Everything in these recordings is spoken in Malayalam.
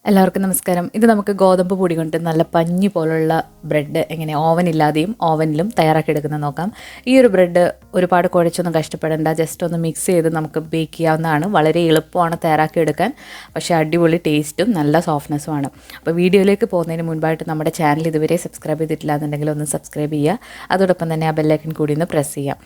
എല്ലാവർക്കും നമസ്കാരം. ഇത് നമുക്ക് ഗോതമ്പ് പൊടി കൊണ്ട് നല്ല പഞ്ഞി പോലുള്ള ബ്രെഡ് എങ്ങനെ ഓവനില്ലാതെയും ഓവനിലും തയ്യാറാക്കിയെടുക്കുന്നത് നോക്കാം. ഈ ഒരു ബ്രെഡ് ഒരുപാട് കുഴച്ചൊന്നും കഷ്ടപ്പെടേണ്ട, ജസ്റ്റ് ഒന്ന് മിക്സ് ചെയ്ത് നമുക്ക് ബേക്ക് ചെയ്യാവുന്നതാണ്. വളരെ എളുപ്പമാണ് തയ്യാറാക്കിയെടുക്കാൻ, പക്ഷേ അടിപൊളി ടേസ്റ്റും നല്ല സോഫ്റ്റ്നെസ്സുമാണ്. അപ്പോൾ വീഡിയോയിലേക്ക് പോകുന്നതിന് മുൻപായിട്ട് നമ്മുടെ ചാനൽ ഇതുവരെ സബ്സ്ക്രൈബ് ചെയ്തിട്ടില്ല എന്നുണ്ടെങ്കിൽ ഒന്ന് സബ്സ്ക്രൈബ് ചെയ്യുക. അതോടൊപ്പം തന്നെ ആ ബെല്ലൈക്കൺ കൂടി ഒന്ന് പ്രസ് ചെയ്യാം.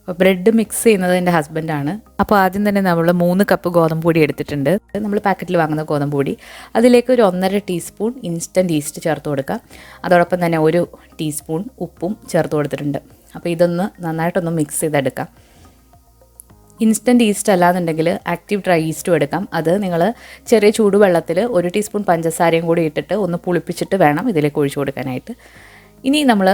അപ്പോൾ ബ്രെഡ് മിക്സ് ചെയ്യുന്നത് എൻ്റെ ഹസ്ബൻഡാണ്. അപ്പോൾ ആദ്യം തന്നെ നമ്മൾ 3 കപ്പ് ഗോതമ്പ് പൊടി എടുത്തിട്ടുണ്ട്. നമ്മൾ പാക്കറ്റിൽ വാങ്ങുന്ന ഗോതമ്പ് പൊടി, അതിലേക്ക് ഒരു 1.5 ടീസ്പൂൺ ഇൻസ്റ്റൻറ്റ് ഈസ്റ്റ് ചേർത്ത് കൊടുക്കുക. അതോടൊപ്പം തന്നെ 1 ടീസ്പൂൺ ഉപ്പും ചേർത്ത് കൊടുത്തിട്ടുണ്ട്. അപ്പോൾ ഇതൊന്ന് നന്നായിട്ടൊന്ന് മിക്സ് ചെയ്തെടുക്കാം. ഇൻസ്റ്റൻറ്റ് ഈസ്റ്റ് അല്ലാന്നുണ്ടെങ്കിൽ ആക്റ്റീവ് ഡ്രൈ ഈസ്റ്റും എടുക്കാം. അത് നിങ്ങൾ ചെറിയ ചൂടുവെള്ളത്തിൽ 1 ടീസ്പൂൺ പഞ്ചസാരയും കൂടി ഇട്ടിട്ട് ഒന്ന് പുളിപ്പിച്ചിട്ട് വേണം ഇതിലേക്ക് ഒഴിച്ചു കൊടുക്കാനായിട്ട്. ഇനി നമ്മൾ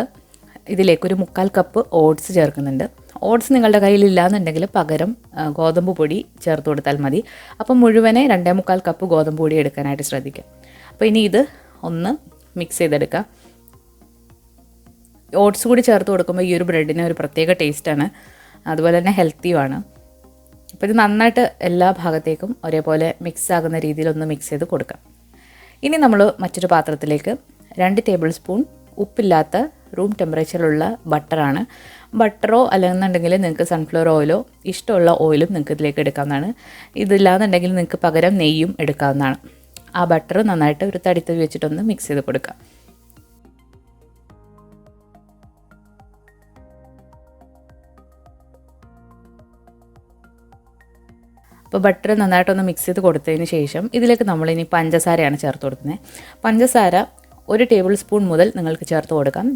ഇതിലേക്ക് ഒരു 1/4 കപ്പ് ഓട്സ് ചേർക്കുന്നുണ്ട്. ഓട്സ് നിങ്ങളുടെ കയ്യിലില്ലാന്നുണ്ടെങ്കിൽ പകരം ഗോതമ്പ് പൊടി ചേർത്ത് കൊടുത്താൽ മതി. അപ്പം മുഴുവനെ 2.25 കപ്പ് ഗോതമ്പ് പൊടി എടുക്കാനായിട്ട് ശ്രദ്ധിക്കുക. അപ്പോൾ ഇനി ഇത് ഒന്ന് മിക്സ് ചെയ്തെടുക്കാം. ഓട്സ് കൂടി ചേർത്ത് കൊടുക്കുമ്പോൾ ഈ ഒരു ബ്രെഡിന് ഒരു പ്രത്യേക ടേസ്റ്റാണ്, അതുപോലെ തന്നെ ഹെൽത്തിയുമാണ്. അപ്പോൾ ഇത് നന്നായിട്ട് എല്ലാ ഭാഗത്തേക്കും ഒരേപോലെ മിക്സ് ആകുന്ന രീതിയിലൊന്ന് മിക്സ് ചെയ്ത് കൊടുക്കാം. ഇനി നമ്മൾ മറ്റൊരു പാത്രത്തിലേക്ക് 2 ടേബിൾ സ്പൂൺ ഉപ്പില്ലാത്ത റൂം ടെമ്പറേച്ചറിലുള്ള ബട്ടറാണ്. ബട്ടറോ അല്ലെന്നുണ്ടെങ്കിൽ നിങ്ങൾക്ക് സൺഫ്ലവർ ഓയിലോ ഇഷ്ടമുള്ള ഓയിലും നിങ്ങൾക്ക് ഇതിലേക്ക് എടുക്കാവുന്നതാണ്. ഇതില്ലാന്നുണ്ടെങ്കിൽ നിങ്ങൾക്ക് പകരം നെയ്യും എടുക്കാവുന്നതാണ്. ആ ബട്ടർ നന്നായിട്ട് ഒരു തടിത്തവി വെച്ചിട്ടൊന്ന് മിക്സ് ചെയ്ത് കൊടുക്കാം. അപ്പോൾ ബട്ടർ നന്നായിട്ടൊന്ന് മിക്സ് ചെയ്ത് കൊടുത്തതിന് ശേഷം ഇതിലേക്ക് നമ്മളിനി പഞ്ചസാരയാണ് ചേർത്ത് കൊടുക്കുന്നത്. പഞ്ചസാര 1 ടേബിൾ സ്പൂൺ മുതൽ നിങ്ങൾക്ക് ചേർത്ത് കൊടുക്കാം.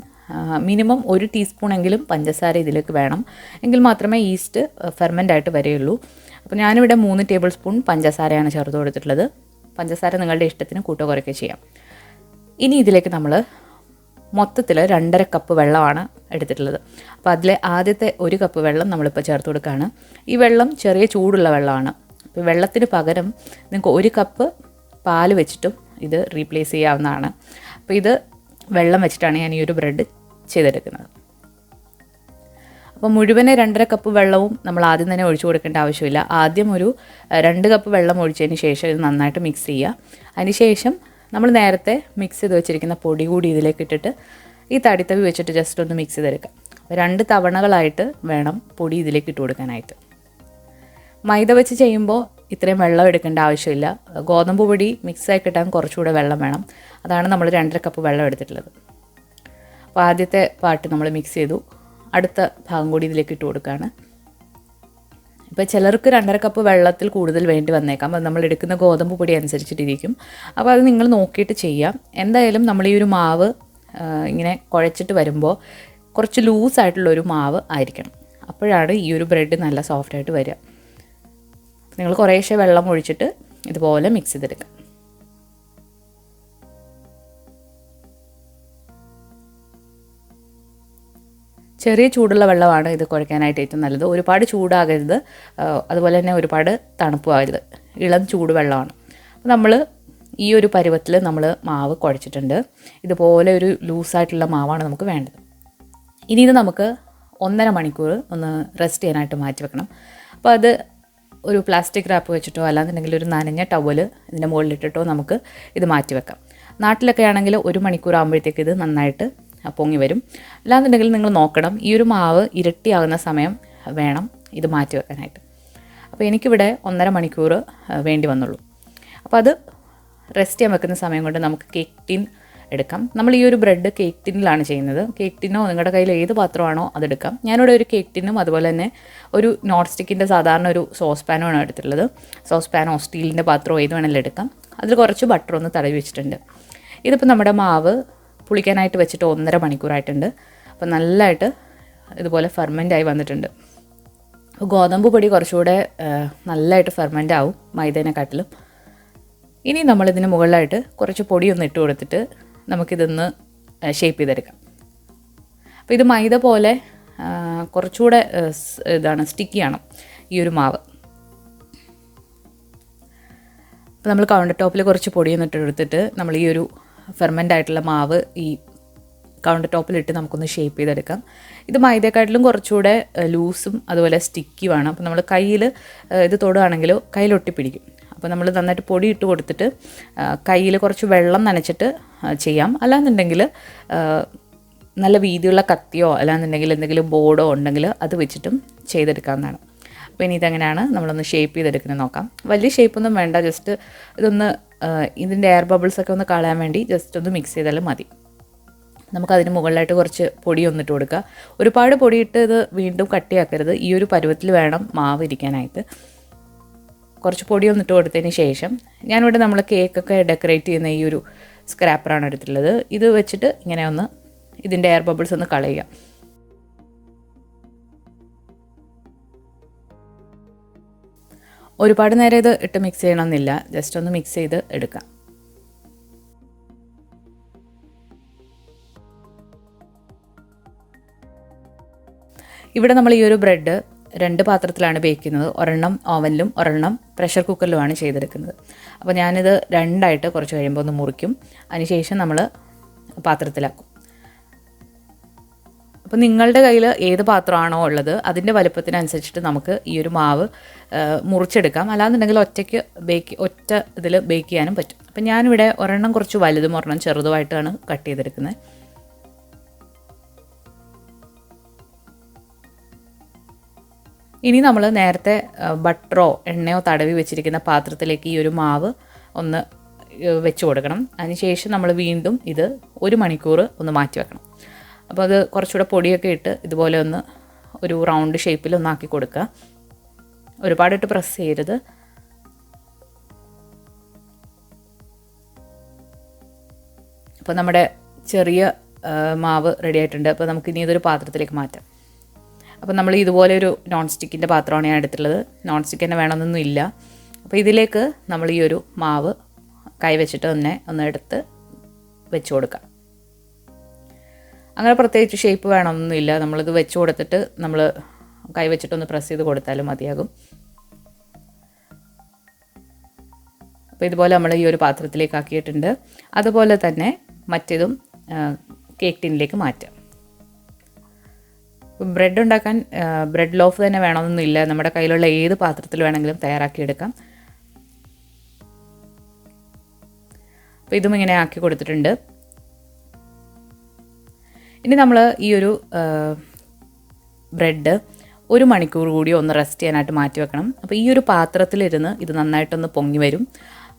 മിനിമം 1 ടീസ്പൂണെങ്കിലും പഞ്ചസാര ഇതിലേക്ക് വേണം, എങ്കിൽ മാത്രമേ ഈസ്റ്റ് ഫെർമെൻ്റ് ആയിട്ട് വരികയുള്ളൂ. അപ്പോൾ ഞാനിവിടെ 3 ടേബിൾ സ്പൂൺ പഞ്ചസാരയാണ് ചേർത്ത് കൊടുത്തിട്ടുള്ളത്. പഞ്ചസാര നിങ്ങളുടെ ഇഷ്ടത്തിന് കൂട്ടോ കുറയ്ക്കുകയോ ചെയ്യാം. ഇനി ഇതിലേക്ക് നമ്മൾ മൊത്തത്തിൽ 2.5 കപ്പ് വെള്ളമാണ് എടുത്തിട്ടുള്ളത്. അപ്പോൾ അതിലെ ആദ്യത്തെ 1 കപ്പ് വെള്ളം നമ്മളിപ്പോൾ ചേർത്ത് കൊടുക്കുകയാണ്. ഈ വെള്ളം ചെറിയ ചൂടുള്ള വെള്ളമാണ്. അപ്പോൾ വെള്ളത്തിന് പകരം നിങ്ങൾക്ക് 1 കപ്പ് പാല് വെച്ചിട്ടും ഇത് റീപ്ലേസ് ചെയ്യാവുന്നതാണ്. അപ്പോൾ ഇത് വെള്ളം വെച്ചിട്ടാണ് ഞാൻ ഈ ഒരു ബ്രെഡ് ചെയ്തെടുക്കുന്നത്. അപ്പോൾ മുഴുവനെ 2.5 കപ്പ് വെള്ളവും നമ്മൾ ആദ്യം തന്നെ ഒഴിച്ചു കൊടുക്കേണ്ട ആവശ്യമില്ല. ആദ്യം ഒരു 2 കപ്പ് വെള്ളം ഒഴിച്ചതിന് ശേഷം ഇത് നന്നായിട്ട് മിക്സ് ചെയ്യുക. അതിനുശേഷം നമ്മൾ നേരത്തെ മിക്സ് ചെയ്ത് വെച്ചിരിക്കുന്ന പൊടി കൂടി ഇതിലേക്ക് ഇട്ടിട്ട് ഈ തടിത്തവി വെച്ചിട്ട് ജസ്റ്റ് ഒന്ന് മിക്സ് ചെയ്തെടുക്കാം. 2 തവണകളായിട്ട് വേണം പൊടി ഇതിലേക്ക് ഇട്ട് കൊടുക്കാനായിട്ട്. മൈദ വെച്ച് ചെയ്യുമ്പോൾ ഇത്രയും വെള്ളം എടുക്കേണ്ട ആവശ്യമില്ല. ഗോതമ്പ് പൊടി മിക്സായി കിട്ടാൻ കുറച്ചുകൂടെ വെള്ളം വേണം. അതാണ് നമ്മൾ 2.5 കപ്പ് വെള്ളം എടുത്തിട്ടുള്ളത്. അപ്പോൾ ആദ്യത്തെ പാർട്ട് നമ്മൾ മിക്സ് ചെയ്തു. അടുത്ത ഭാഗം കൂടി ഇതിലേക്ക് ഇട്ട് കൊടുക്കുകയാണ്. ഇപ്പോൾ ചിലർക്ക് 2.5 കപ്പ് വെള്ളത്തിൽ കൂടുതൽ വേണ്ടി വന്നേക്കാം. അത് നമ്മൾ എടുക്കുന്ന ഗോതമ്പ് പൊടി അനുസരിച്ചിട്ടിരിക്കും. അപ്പോൾ അത് നിങ്ങൾ നോക്കിയിട്ട് ചെയ്യാം. എന്തായാലും നമ്മൾ ഈ ഒരു മാവ് ഇങ്ങനെ കുഴച്ചിട്ട് വരുമ്പോൾ കുറച്ച് ലൂസായിട്ടുള്ളൊരു മാവ് ആയിരിക്കണം. അപ്പോഴാണ് ഈ ഒരു ബ്രെഡ് നല്ല സോഫ്റ്റായിട്ട് വരിക. നിങ്ങൾ കുറേശ്ശെ വെള്ളം ഒഴിച്ചിട്ട് ഇതുപോലെ മിക്സ് ചെയ്തെടുക്കാം. ചെറിയ ചൂടുള്ള വെള്ളമാണ് ഇത് കുഴക്കാനായിട്ട് ഏറ്റവും നല്ലത്. ഒരുപാട് ചൂടാകരുത്, അതുപോലെ തന്നെ ഒരുപാട് തണുപ്പും ആകരുത്. ഇളം ചൂട് വെള്ളമാണ്. അപ്പോൾ നമ്മൾ ഈ ഒരു പരുവത്തിൽ നമ്മൾ മാവ് കുഴച്ചിട്ടുണ്ട്. ഇതുപോലെ ഒരു ലൂസായിട്ടുള്ള മാവാണ് നമുക്ക് വേണ്ടത്. ഇനി ഇത് നമുക്ക് 1.5 മണിക്കൂർ ഒന്ന് റെസ്റ്റ് ചെയ്യാനായിട്ട് മാറ്റി വെക്കണം. അപ്പോൾ അത് ഒരു പ്ലാസ്റ്റിക് റാപ്പ് വെച്ചിട്ടോ അല്ലാന്നുണ്ടെങ്കിൽ ഒരു നനഞ്ഞ ടവൽ ഇതിൻ്റെ മുകളിലിട്ടിട്ടോ നമുക്ക് ഇത് മാറ്റി വെക്കാം. നാട്ടിലൊക്കെ ആണെങ്കിൽ 1 മണിക്കൂർ ആകുമ്പോഴത്തേക്ക് ഇത് നന്നായിട്ട് പൊങ്ങി വരും. അല്ലാന്നുണ്ടെങ്കിൽ നിങ്ങൾ നോക്കണം, ഈ ഒരു മാവ് ഇരട്ടിയാകുന്ന സമയം വേണം ഇത് മാറ്റി വെക്കാനായിട്ട്. അപ്പോൾ എനിക്കിവിടെ 1.5 മണിക്കൂർ വേണ്ടി വന്നുള്ളൂ. അപ്പോൾ അത് റെസ്റ്റ് ചെയ്യാൻ വെക്കുന്ന സമയം കൊണ്ട് നമുക്ക് കേക്ക് ടിൻ എടുക്കാം. നമ്മൾ ഈ ഒരു ബ്രെഡ് കേക്ക് ടിന്നിലാണ് ചെയ്യുന്നത്. കേക്ക് ടിന്നോ നിങ്ങളുടെ കയ്യിൽ ഏത് പാത്രമാണോ അതെടുക്കാം. ഞാനിവിടെ ഒരു കേക്ക് ടിന്നും അതുപോലെ തന്നെ ഒരു നോൺ സ്റ്റിക്കിൻ്റെ സാധാരണ ഒരു സോസ് പാനുമാണ് എടുത്തിട്ടുള്ളത്. സോസ് പാനോ സ്റ്റീലിൻ്റെ പാത്രമോ ഏത് വേണമെങ്കിലും എടുക്കാം. അതിൽ കുറച്ച് ബട്ടർ ഒന്ന് തടവി വെച്ചിട്ടുണ്ട്. ഇതിപ്പോൾ നമ്മുടെ മാവ് പുളിക്കാനായിട്ട് വെച്ചിട്ട് 1.5 മണിക്കൂറായിട്ടുണ്ട്. അപ്പോൾ നല്ലതായിട്ട് ഇതുപോലെ ഫെർമെൻ്റ് ആയി വന്നിട്ടുണ്ട്. അപ്പോൾ ഗോതമ്പ് പൊടി കുറച്ചുകൂടെ നല്ലതായിട്ട് ഫെർമെൻ്റ് ആവും മൈദേനെക്കാട്ടിലും. ഇനി നമ്മളിതിന് മുകളിലായിട്ട് കുറച്ച് പൊടിയൊന്ന് ഇട്ട് കൊടുത്തിട്ട് നമുക്കിതൊന്ന് ഷേപ്പ് ചെയ്തെടുക്കാം. അപ്പോൾ ഇത് മൈദ പോലെ കുറച്ചുകൂടെ സ്റ്റിക്കിയാണ് ഈ ഒരു മാവ്. അപ്പോൾ നമ്മൾ കൗണ്ടർ ടോപ്പിൽ കുറച്ച് പൊടിയൊന്ന് ഇട്ടെടുത്തിട്ട് നമ്മൾ ഈ ഒരു ഫെർമെൻ്റ് ആയിട്ടുള്ള മാവ് ഈ കൗണ്ടർ ടോപ്പിലിട്ട് നമുക്കൊന്ന് ഷേപ്പ് ചെയ്തെടുക്കാം. ഇത് മൈദയെക്കാട്ടിലും കുറച്ചുകൂടെ ലൂസും അതുപോലെ സ്റ്റിക്കിയുമാണ്. അപ്പോൾ നമ്മൾ കയ്യിൽ ഇത് തൊടുകയാണെങ്കിൽ കയ്യിലൊട്ടി പിടിക്കും. അപ്പോൾ നമ്മൾ നന്നായിട്ട് പൊടി ഇട്ട് കൊടുത്തിട്ട് കയ്യിൽ കുറച്ച് വെള്ളം നനച്ചിട്ട് ചെയ്യാം. അല്ലാന്നുണ്ടെങ്കിൽ നല്ല വീതിയുള്ള കത്തിയോ അല്ലാന്നുണ്ടെങ്കിൽ എന്തെങ്കിലും ബോർഡോ ഉണ്ടെങ്കിൽ അത് വെച്ചിട്ടും ചെയ്തെടുക്കാവുന്നതാണ്. അപ്പോൾ ഇനി ഇതെങ്ങനെയാണ് നമ്മളൊന്ന് ഷേപ്പ് ചെയ്തെടുക്കുന്നത് നോക്കാം. വലിയ ഷേപ്പൊന്നും വേണ്ട, ജസ്റ്റ് ഇതൊന്ന് ഇതിൻ്റെ എയർ ബബിൾസൊക്കെ ഒന്ന് കളയാൻ വേണ്ടി ജസ്റ്റ് ഒന്ന് മിക്സ് ചെയ്താലും മതി. നമുക്കതിന് മുകളിലായിട്ട് കുറച്ച് പൊടി ഒന്നിട്ട് കൊടുക്കുക. ഒരുപാട് പൊടിയിട്ട് ഇത് വീണ്ടും കട്ടിയാക്കരുത്. ഈ ഒരു പരുവത്തിൽ വേണം മാവ് ഇരിക്കാനായിട്ട്. കുറച്ച് പൊടി ഒന്നിട്ട് കൊടുത്തതിന് ശേഷം ഞാനിവിടെ നമ്മൾ കേക്കൊക്കെ ഡെക്കറേറ്റ് ചെയ്യുന്ന ഈ ഒരു സ്ക്രാപ്പറാണ് എടുത്തിട്ടുള്ളത്. ഇത് വെച്ചിട്ട് ഇങ്ങനെ ഒന്ന് ഇതിൻ്റെ എയർ ബബിൾസ് ഒന്ന് കളയുക. ഒരുപാട് നേരം ഇത് ഇട്ട് മിക്സ് ചെയ്യണമെന്നില്ല, ജസ്റ്റ് ഒന്ന് മിക്സ് ചെയ്ത് എടുക്കാം. ഇവിടെ നമ്മൾ ഈ ഒരു ബ്രെഡ് 2 പാത്രത്തിലാണ് ബേക്ക് ചെയ്യുന്നത്. ഒരെണ്ണം ഓവനിലും ഒരെണ്ണം പ്രഷർ കുക്കറിലുമാണ് ചെയ്തെടുക്കുന്നത്. അപ്പോൾ ഞാനിത് 2ആയിട്ട് കുറച്ച് കഴിയുമ്പോൾ ഒന്ന് മുറിക്കും. അതിനുശേഷം നമ്മൾ പാത്രത്തിലാക്കും. അപ്പോൾ നിങ്ങളുടെ കയ്യിൽ ഏത് പാത്രമാണോ ഉള്ളത് അതിൻ്റെ വലുപ്പത്തിനനുസരിച്ചിട്ട് നമുക്ക് ഈ ഒരു മാവ് മുറിച്ചെടുക്കാം. അല്ലാന്നുണ്ടെങ്കിൽ ഒറ്റ ഇതിൽ ബേക്ക് ചെയ്യാനും പറ്റും. അപ്പോൾ ഞാനിവിടെ ഒരെണ്ണം കുറച്ച് വലുതും ഒരെണ്ണം ചെറുതുമായിട്ടാണ് കട്ട് ചെയ്തെടുക്കുന്നത്. ഇനി നമ്മൾ നേരത്തെ ബട്ടറോ എണ്ണയോ തടവി വെച്ചിരിക്കുന്ന പാത്രത്തിലേക്ക് ഈ ഒരു മാവ് ഒന്ന് വെച്ച് കൊടുക്കണം. അതിനുശേഷം നമ്മൾ വീണ്ടും ഇത് 1 മണിക്കൂർ ഒന്ന് മാറ്റി വെക്കണം. അപ്പോൾ അത് കുറച്ചുകൂടെ പൊടിയൊക്കെ ഇട്ട് ഇതുപോലെ ഒന്ന് ഒരു റൗണ്ട് ഷേപ്പിൽ ഒന്നാക്കി കൊടുക്കുക. ഒരുപാടിട്ട് പ്രസ് ചെയ്യരുത്. അപ്പോൾ നമ്മുടെ ചെറിയ മാവ് റെഡി ആയിട്ടുണ്ട്. അപ്പോൾ നമുക്കിനി ഇതൊരു പാത്രത്തിലേക്ക് മാറ്റാം. അപ്പോൾ നമ്മൾ ഇതുപോലെ ഒരു നോൺ സ്റ്റിക്കിൻ്റെ പാത്രമാണ് ഞാൻ എടുത്തിട്ടുള്ളത്. നോൺ സ്റ്റിക്ക് തന്നെ വേണമെന്നൊന്നും ഇല്ല. അപ്പോൾ ഇതിലേക്ക് നമ്മൾ ഈ ഒരു മാവ് കൈ വെച്ചിട്ട് തന്നെ ഒന്ന് എടുത്ത് വെച്ച് കൊടുക്കാം. അങ്ങനെ പ്രത്യേകിച്ച് ഷേപ്പ് വേണമെന്നൊന്നുമില്ല. നമ്മളിത് വെച്ച് കൊടുത്തിട്ട് നമ്മൾ കൈ വെച്ചിട്ടൊന്ന് പ്രസ് ചെയ്ത് കൊടുത്താലും മതിയാകും. അപ്പോൾ ഇതുപോലെ നമ്മൾ ഈ ഒരു പാത്രത്തിലേക്ക് ആക്കിയിട്ടുണ്ട്. അതുപോലെ തന്നെ മറ്റേതും കേക്ക് ടിന്നിലേക്ക് മാറ്റാം. ബ്രെഡ് ഉണ്ടാക്കാൻ ബ്രെഡ് ലോഫ് തന്നെ വേണമെന്നൊന്നുമില്ല. നമ്മുടെ കയ്യിലുള്ള ഏത് പാത്രത്തിൽ വേണമെങ്കിലും തയ്യാറാക്കിയെടുക്കാം. അപ്പോൾ ഇതും ഇങ്ങനെ ആക്കി കൊടുത്തിട്ടുണ്ട്. ഇനി നമ്മൾ ഈ ഒരു ബ്രെഡ് 1 മണിക്കൂർ കൂടി ഒന്ന് റെസ്റ്റ് ചെയ്യാനായിട്ട് മാറ്റി വെക്കണം. അപ്പോൾ ഈ ഒരു പാത്രത്തിലിരുന്ന് ഇത് നന്നായിട്ടൊന്ന് പൊങ്ങി വരും.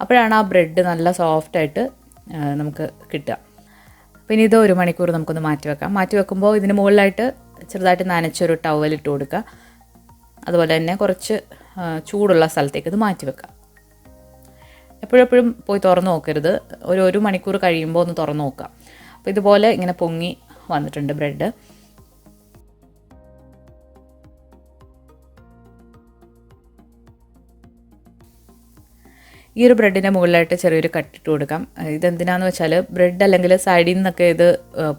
അപ്പോഴാണ് ആ ബ്രെഡ് നല്ല സോഫ്റ്റായിട്ട് നമുക്ക് കിട്ടുക. പിന്നെ ഇത് 1 മണിക്കൂർ നമുക്കൊന്ന് മാറ്റി വെക്കാം. മാറ്റി വെക്കുമ്പോൾ ഇതിന് മുകളിലായിട്ട് ചെറുതായിട്ട് നനച്ചൊരു ടവൽ ഇട്ട് കൊടുക്കുക. അതുപോലെ തന്നെ കുറച്ച് ചൂടുള്ള സ്ഥലത്തേക്ക് ഇത് മാറ്റി വെക്കാം. എപ്പോഴെപ്പോഴും പോയി തുറന്ന് നോക്കരുത്. 1 മണിക്കൂർ കഴിയുമ്പോൾ ഒന്ന് തുറന്ന് നോക്കുക. അപ്പോൾ ഇതുപോലെ ഇങ്ങനെ പൊങ്ങി വന്നിട്ടുണ്ട് ബ്രെഡ്. ഈ ഒരു ബ്രെഡിൻ്റെ മുകളിലായിട്ട് ചെറിയൊരു കട്ടിട്ട് കൊടുക്കാം. ഇതെന്തിനാന്ന് വെച്ചാൽ ബ്രെഡ് അല്ലെങ്കിൽ സൈഡിൽ നിന്നൊക്കെ ഇത്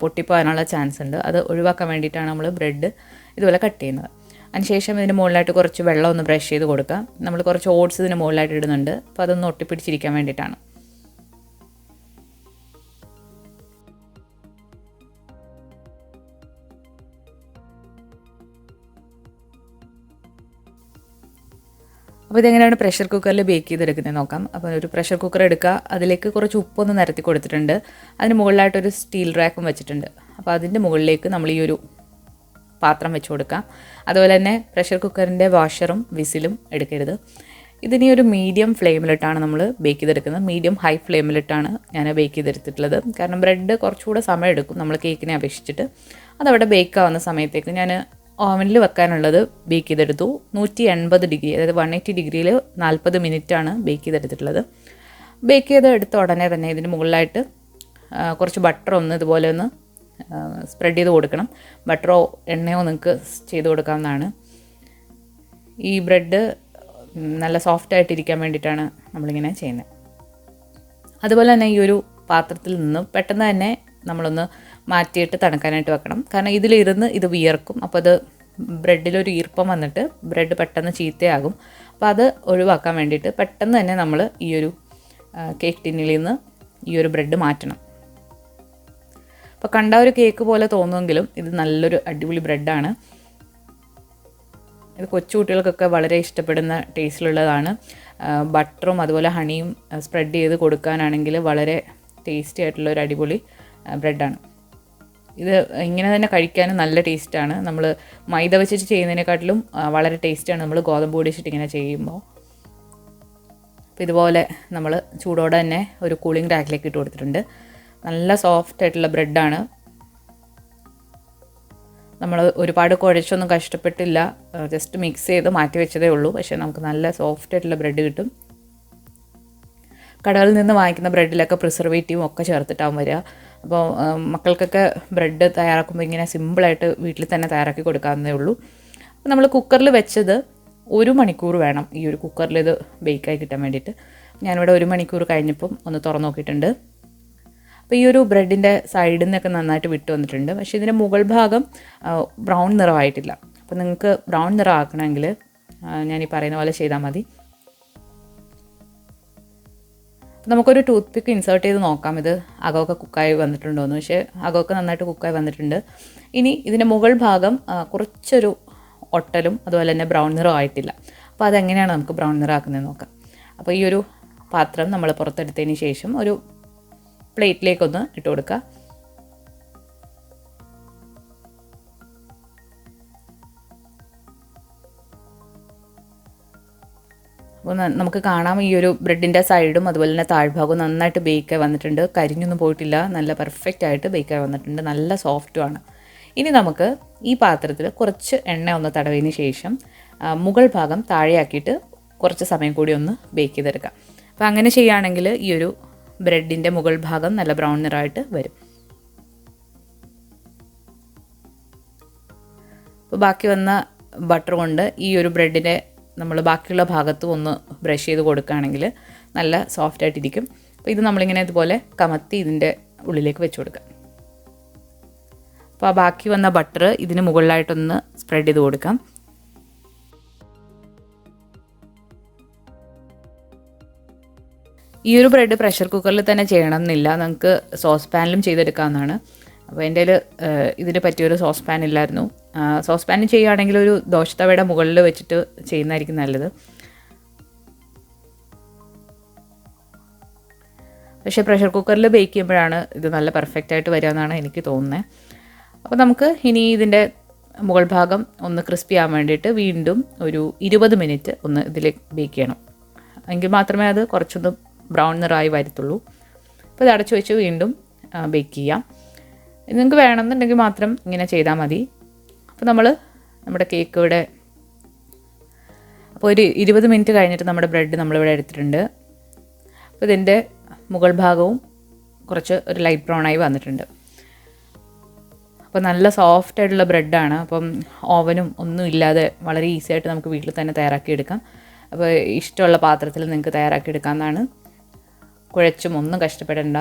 പൊട്ടിപ്പോകാനുള്ള ചാൻസ് ഉണ്ട്. അത് ഒഴിവാക്കാൻ വേണ്ടിയിട്ടാണ് നമ്മൾ ബ്രെഡ് ഇതുപോലെ കട്ട് ചെയ്യുന്നത്. അതിനുശേഷം ഇതിന് മുകളിലായിട്ട് കുറച്ച് വെള്ളം ഒന്ന് ബ്രഷ് ചെയ്ത് കൊടുക്കാം. നമ്മൾ കുറച്ച് ഓട്സ് ഇതിന് മുകളിലായിട്ട് ഇടുന്നുണ്ട്. അപ്പോൾ അതൊന്ന് ഒട്ടിപ്പിടിച്ചിരിക്കാൻ വേണ്ടിയിട്ടാണ്. അപ്പോൾ ഇതെങ്ങനെയാണ് പ്രഷർ കുക്കറിൽ ബേക്ക് ചെയ്തെടുക്കുന്നത് നോക്കാം. അപ്പോൾ ഒരു പ്രഷർ കുക്കർ എടുക്കുക. അതിലേക്ക് കുറച്ച് ഉപ്പൊന്ന് നിരത്തി കൊടുത്തിട്ടുണ്ട്. അതിന് മുകളിലായിട്ടൊരു സ്റ്റീൽ റാക്കും വെച്ചിട്ടുണ്ട്. അപ്പോൾ അതിൻ്റെ മുകളിലേക്ക് നമ്മൾ ഈ ഒരു പാത്രം വെച്ച് കൊടുക്കാം. അതുപോലെ തന്നെ പ്രഷർ കുക്കറിൻ്റെ വാഷറും വിസിലും എടുക്കരുത്. ഇതിനി ഒരു മീഡിയം ഫ്ലെയിമിലിട്ടാണ് നമ്മൾ ബേക്ക് ചെയ്തെടുക്കുന്നത്. മീഡിയം ഹൈ ഫ്ലെയിമിലിട്ടാണ് ഞാൻ ബേക്ക് ചെയ്തെടുത്തിട്ടുള്ളത്. കാരണം ബ്രെഡ് കുറച്ചുകൂടെ സമയം എടുക്കും നമ്മൾ കേക്കിനെ അപേക്ഷിച്ചിട്ട്. അതവിടെ ബേക്ക് ആവുന്ന സമയത്തേക്ക് ഞാൻ ഓവനിൽ വെക്കാനുള്ളത് ബേക്ക് ചെയ്തെടുത്തു. 180 ഡിഗ്രി, അതായത് 180 ഡിഗ്രിയിൽ 40 മിനിറ്റാണ് ബേക്ക് ചെയ്തെടുത്തിട്ടുള്ളത്. ബേക്ക് ചെയ്ത് എടുത്ത ഉടനെ തന്നെ ഇതിന് മുകളിലായിട്ട് കുറച്ച് ബട്ടർ ഒന്ന് ഇതുപോലെ ഒന്ന് സ്പ്രെഡ് ചെയ്ത് കൊടുക്കണം. ബട്ടറോ എണ്ണയോ നിങ്ങൾക്ക് ചെയ്ത് കൊടുക്കാവുന്നതാണ്. ഈ ബ്രെഡ് നല്ല സോഫ്റ്റായിട്ടിരിക്കാൻ വേണ്ടിയിട്ടാണ് നമ്മളിങ്ങനെ ചെയ്യുന്നത്. അതുപോലെ തന്നെ ഈ ഒരു പാത്രത്തിൽ നിന്ന് പെട്ടെന്ന് തന്നെ നമ്മളൊന്ന് മാറ്റിയിട്ട് തണുക്കാനായിട്ട് വെക്കണം. കാരണം ഇതിലിരുന്ന് ഇത് വിയർക്കും. അപ്പോൾ അത് ബ്രെഡിലൊരു ഈർപ്പം വന്നിട്ട് ബ്രെഡ് പെട്ടെന്ന് ചീത്തയാകും. അപ്പോൾ അത് ഒഴിവാക്കാൻ വേണ്ടിയിട്ട് പെട്ടെന്ന് തന്നെ നമ്മൾ ഈ ഒരു കേക്ക് ടിന്നിൽ നിന്ന് ഈ ഒരു ബ്രെഡ് മാറ്റണം. അപ്പോൾ കണ്ട ഒരു കേക്ക് പോലെ തോന്നുമെങ്കിലും ഇത് നല്ലൊരു അടിപൊളി ബ്രെഡാണ്. ഇത് കൊച്ചു കുട്ടികൾക്കൊക്കെ വളരെ ഇഷ്ടപ്പെടുന്ന ടേസ്റ്റിലുള്ളതാണ്. ബട്ടറും അതുപോലെ ഹണിയും സ്പ്രെഡ് ചെയ്ത് കൊടുക്കാനാണെങ്കിൽ വളരെ ടേസ്റ്റി ആയിട്ടുള്ള ഒരു അടിപൊളി ബ്രെഡാണ്. ഇത് ഇങ്ങനെ തന്നെ കഴിക്കാനും നല്ല ടേസ്റ്റാണ്. നമ്മൾ മൈദ വെച്ചിട്ട് ചെയ്യുന്നതിനെക്കാട്ടിലും വളരെ ടേസ്റ്റാണ് നമ്മൾ ഗോതമ്പ് പൊടി വെച്ചിട്ട് ഇങ്ങനെ ചെയ്യുമ്പോൾ. അപ്പോൾ ഇതുപോലെ നമ്മൾ ചൂടോടെ തന്നെ ഒരു കൂളിംഗ് റാക്കിലേക്ക് ഇട്ട് കൊടുത്തിട്ടുണ്ട്. നല്ല സോഫ്റ്റ് ആയിട്ടുള്ള ബ്രെഡാണ്. നമ്മൾ ഒരുപാട് കുഴച്ചൊന്നും കഷ്ടപ്പെട്ടില്ല, ജസ്റ്റ് മിക്സ് ചെയ്ത് മാറ്റി വെച്ചതേ ഉള്ളൂ. പക്ഷേ നമുക്ക് നല്ല സോഫ്റ്റ് ആയിട്ടുള്ള ബ്രെഡ് കിട്ടും. കടകളിൽ നിന്ന് വാങ്ങിക്കുന്ന ബ്രെഡിലൊക്കെ പ്രിസർവേറ്റീവും ഒക്കെ ചേർത്തിട്ടാവും വരിക. അപ്പോൾ മക്കൾക്കൊക്കെ ബ്രെഡ് തയ്യാറാക്കുമ്പോൾ ഇങ്ങനെ സിമ്പിളായിട്ട് വീട്ടിൽ തന്നെ തയ്യാറാക്കി കൊടുക്കാവുന്നതേ ഉള്ളൂ. അപ്പോൾ നമ്മൾ കുക്കറിൽ വെച്ചത് 1 മണിക്കൂർ വേണം ഈ ഒരു കുക്കറിൽ ഇത് ബേക്കായി കിട്ടാൻ വേണ്ടിയിട്ട്. ഞാനിവിടെ 1 മണിക്കൂർ കഴിഞ്ഞപ്പം ഒന്ന് തുറന്ന് നോക്കിയിട്ടുണ്ട്. അപ്പോൾ ഈ ഒരു ബ്രെഡിൻ്റെ സൈഡിൽ നിന്നൊക്കെ നന്നായിട്ട് വിട്ട് വന്നിട്ടുണ്ട്. പക്ഷേ ഇതിൻ്റെ മുകൾ ഭാഗം ബ്രൗൺ നിറമായിട്ടില്ല. അപ്പോൾ നിങ്ങൾക്ക് ബ്രൗൺ നിറം ആക്കണമെങ്കിൽ ഞാൻ ഈ പറയുന്ന പോലെ ചെയ്താൽ മതി. നമുക്കൊരു ടൂത്ത് പിക്ക് ഇൻസേർട്ട് ചെയ്ത് നോക്കാം ഇത് അകമൊക്കെ കുക്കായി വന്നിട്ടുണ്ടോ എന്ന്. പക്ഷേ അകമൊക്കെ നന്നായിട്ട് കുക്കായി വന്നിട്ടുണ്ട്. ഇനി ഇതിൻ്റെ മുകൾ ഭാഗം കുറച്ചൊരു ഒട്ടലും അതുപോലെ തന്നെ ബ്രൗൺ നിറം ആയിട്ടില്ല. അപ്പോൾ അതെങ്ങനെയാണ് നമുക്ക് ബ്രൗൺ നിറം ആക്കുന്നതെന്ന് നോക്കാം. അപ്പോൾ ഈ ഒരു പാത്രം നമ്മൾ പുറത്തെടുത്തതിന് ശേഷം ഒരു പ്ലേറ്റിലേക്കൊന്ന് ഇട്ട് കൊടുക്കുക. അപ്പോൾ നമുക്ക് കാണാം ഈ ഒരു ബ്രെഡിൻ്റെ സൈഡും അതുപോലെ തന്നെ താഴ്ഭാഗവും നന്നായിട്ട് ബേക്കായി വന്നിട്ടുണ്ട്. കരിഞ്ഞൊന്നും പോയിട്ടില്ല, നല്ല പെർഫെക്റ്റ് ആയിട്ട് ബേക്കായി വന്നിട്ടുണ്ട്, നല്ല സോഫ്റ്റുമാണ്. ഇനി നമുക്ക് ഈ പാത്രത്തിൽ കുറച്ച് എണ്ണ ഒന്ന് തടവിയതിന് ശേഷം മുകൾ ഭാഗം താഴെയാക്കിയിട്ട് കുറച്ച് സമയം കൂടി ഒന്ന് ബേക്ക് ചെയ്തെടുക്കാം. അപ്പോൾ അങ്ങനെ ചെയ്യുകയാണെങ്കിൽ ഈ ഒരു ബ്രെഡിൻ്റെ മുകൾ ഭാഗം നല്ല ബ്രൗൺ നിറമായിട്ട് വരും. അപ്പോൾ ബാക്കി വന്ന ബട്ടർ കൊണ്ട് ഈ ഒരു ബ്രെഡിൻ്റെ നമ്മൾ ബാക്കിയുള്ള ഭാഗത്തും ഒന്ന് ബ്രഷ് ചെയ്ത് കൊടുക്കുകയാണെങ്കിൽ നല്ല സോഫ്റ്റായിട്ടിരിക്കും. അപ്പോൾ ഇത് നമ്മളിങ്ങനെ ഇതുപോലെ കമത്തി ഇതിൻ്റെ ഉള്ളിലേക്ക് വെച്ച് കൊടുക്കാം. അപ്പോൾ ആ ബാക്കി വന്ന ബട്ടർ ഇതിന് മുകളിലായിട്ടൊന്ന് സ്പ്രെഡ് ചെയ്ത് കൊടുക്കാം. ഈ ഒരു ബ്രെഡ് പ്രഷർ കുക്കറിൽ തന്നെ ചെയ്യണം എന്നില്ല, നമുക്ക് സോസ് പാനിലും ചെയ്തെടുക്കാവുന്നതാണ്. അപ്പോൾ എൻ്റെ കയ്യിൽ ഇതിന് പറ്റിയൊരു സോസ് പാൻ ഇല്ലായിരുന്നു. സോസ് പാനിൽ ചെയ്യുകയാണെങ്കിൽ ഒരു ദോശത്തവയുടെ മുകളിൽ വെച്ചിട്ട് ചെയ്യുന്നതായിരിക്കും നല്ലത്. പക്ഷേ പ്രഷർ കുക്കറിൽ ബേക്ക് ചെയ്യുമ്പോഴാണ് ഇത് നല്ല പെർഫെക്റ്റായിട്ട് വരിക എന്നാണ് എനിക്ക് തോന്നുന്നത്. അപ്പോൾ നമുക്ക് ഇനി ഇതിൻ്റെ മുകൾ ഭാഗം ഒന്ന് ക്രിസ്പി ആവാൻ വേണ്ടിയിട്ട് വീണ്ടും ഒരു 20 മിനിറ്റ് ഒന്ന് ഇതിലേക്ക് ബേക്ക് ചെയ്യണം. എങ്കിൽ മാത്രമേ അത് കുറച്ചൊന്ന് ബ്രൗൺ നിറമായി വരത്തുള്ളൂ. അപ്പോൾ ഇത് അടച്ചു വെച്ച് വീണ്ടും ബേക്ക് ചെയ്യാം. നിങ്ങൾക്ക് വേണമെന്നുണ്ടെങ്കിൽ മാത്രം ഇങ്ങനെ ചെയ്താൽ മതി. അപ്പോൾ നമ്മുടെ കേക്ക് ഇവിടെ അപ്പോൾ ഒരു 20 മിനിറ്റ് കഴിഞ്ഞിട്ട് നമ്മുടെ ബ്രെഡ് നമ്മളിവിടെ എടുത്തിട്ടുണ്ട്. അപ്പോൾ ഇതിൻ്റെ മുകൾ ഭാഗവും കുറച്ച് ഒരു ലൈറ്റ് ബ്രൗൺ ആയി വന്നിട്ടുണ്ട്. അപ്പോൾ നല്ല സോഫ്റ്റ് ആയിട്ടുള്ള ബ്രെഡാണ്. അപ്പം ഓവനും ഒന്നും ഇല്ലാതെ വളരെ ഈസി ആയിട്ട് നമുക്ക് വീട്ടിൽ തന്നെ തയ്യാറാക്കിയെടുക്കാം. അപ്പോൾ ഇഷ്ടമുള്ള പാത്രത്തിൽ നിങ്ങൾക്ക് തയ്യാറാക്കിയെടുക്കാമെന്നാണ്. കുഴച്ചും ഒന്നും കഷ്ടപ്പെടേണ്ട.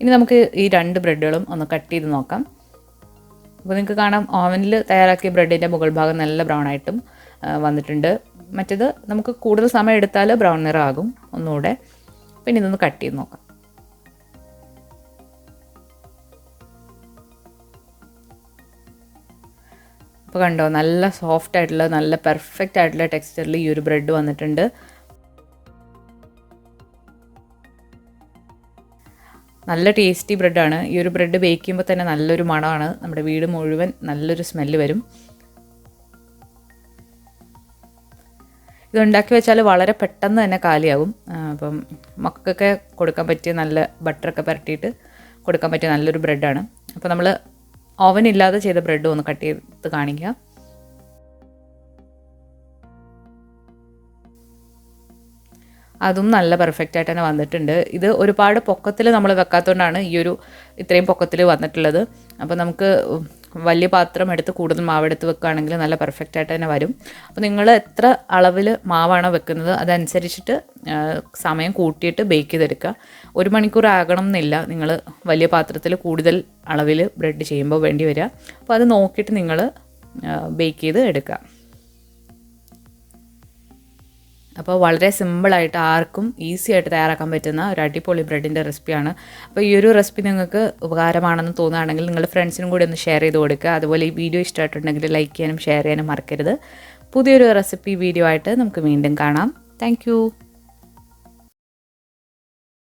ഇനി നമുക്ക് ഈ 2 ബ്രെഡുകളും ഒന്ന് കട്ട് ചെയ്ത് നോക്കാം. അപ്പോൾ നിങ്ങൾക്ക് കാണാം ഓവനിൽ തയ്യാറാക്കിയ ബ്രെഡിൻ്റെ മുകൾ ഭാഗം നല്ല ബ്രൗൺ ആയിട്ടും വന്നിട്ടുണ്ട്. മറ്റേത് നമുക്ക് കൂടുതൽ സമയം എടുത്താൽ ബ്രൗൺ നിറമാകും ഒന്നുകൂടെ. പിന്നെ ഇതൊന്ന് കട്ട് ചെയ്ത് നോക്കാം. അപ്പോൾ കണ്ടോ, നല്ല സോഫ്റ്റ് ആയിട്ടുള്ള നല്ല പെർഫെക്റ്റ് ആയിട്ടുള്ള ടെക്സ്ചറിൽ ഈ ഒരു ബ്രെഡ് വന്നിട്ടുണ്ട്. നല്ല ടേസ്റ്റി ബ്രെഡാണ്. ഈ ഒരു ബ്രെഡ് ബേക്ക് ചെയ്യുമ്പോൾ തന്നെ നല്ലൊരു മണമാണ്, നമ്മുടെ വീട് മുഴുവൻ നല്ലൊരു സ്മെല്ല് വരും. ഇതുണ്ടാക്കി വെച്ചാൽ വളരെ പെട്ടെന്ന് തന്നെ കാലിയാകും. അപ്പം മക്കൾക്കൊക്കെ കൊടുക്കാൻ പറ്റിയ നല്ല ബട്ടറൊക്കെ പുരട്ടിയിട്ട് കൊടുക്കാൻ പറ്റിയ നല്ലൊരു ബ്രെഡാണ്. അപ്പോൾ നമ്മൾ ഓവൻ ഇല്ലാതെ ചെയ്ത ബ്രെഡ് ഒന്ന് കട്ട് ചെയ്ത് കാണിക്കുക. അതും നല്ല പെർഫെക്റ്റ് ആയിട്ട് തന്നെ വന്നിട്ടുണ്ട്. ഇത് ഒരുപാട് പൊക്കത്തിൽ നമ്മൾ വെക്കാത്തതുകൊണ്ടാണ് ഈ ഒരു ഇത്രയും പൊക്കത്തിൽ വന്നിട്ടുള്ളത്. അപ്പോൾ നമുക്ക് വലിയ പാത്രം എടുത്ത് കൂടുതൽ മാവെടുത്ത് വെക്കുകയാണെങ്കിൽ നല്ല പെർഫെക്റ്റ് ആയിട്ട് തന്നെ വരും. അപ്പോൾ നിങ്ങൾ എത്ര അളവിൽ മാവാണോ വെക്കുന്നത് അതനുസരിച്ചിട്ട് സമയം കൂട്ടിയിട്ട് ബേക്ക് ചെയ്തെടുക്കുക. 1 മണിക്കൂർ ആകണം എന്നില്ല, നിങ്ങൾ വലിയ പാത്രത്തിൽ കൂടുതൽ അളവിൽ ബ്രെഡ് ചെയ്യുമ്പോൾ വേണ്ടി വരിക. അപ്പോൾ അത് നോക്കിയിട്ട് നിങ്ങൾ ബേക്ക് ചെയ്ത് എടുക്കുക. അപ്പോൾ വളരെ സിമ്പിളായിട്ട് ആർക്കും ഈസി ആയിട്ട് തയ്യാറാക്കാൻ പറ്റുന്ന ഒരു അടിപൊളി ബ്രെഡിൻ്റെ റെസിപ്പിയാണ്. അപ്പോൾ ഈ ഒരു റെസിപ്പി നിങ്ങൾക്ക് ഉപകാരമാണെന്ന് തോന്നുകയാണെങ്കിൽ നിങ്ങളുടെ ഫ്രണ്ട്സിനും കൂടി ഒന്ന് ഷെയർ ചെയ്ത് കൊടുക്കുക. അതുപോലെ ഈ വീഡിയോ ഇഷ്ടമായിട്ടുണ്ടെങ്കിൽ ലൈക്ക് ചെയ്യാനും ഷെയർ ചെയ്യാനും മറക്കരുത്. പുതിയൊരു റെസിപ്പി വീഡിയോ ആയിട്ട് നമുക്ക് വീണ്ടും കാണാം. താങ്ക്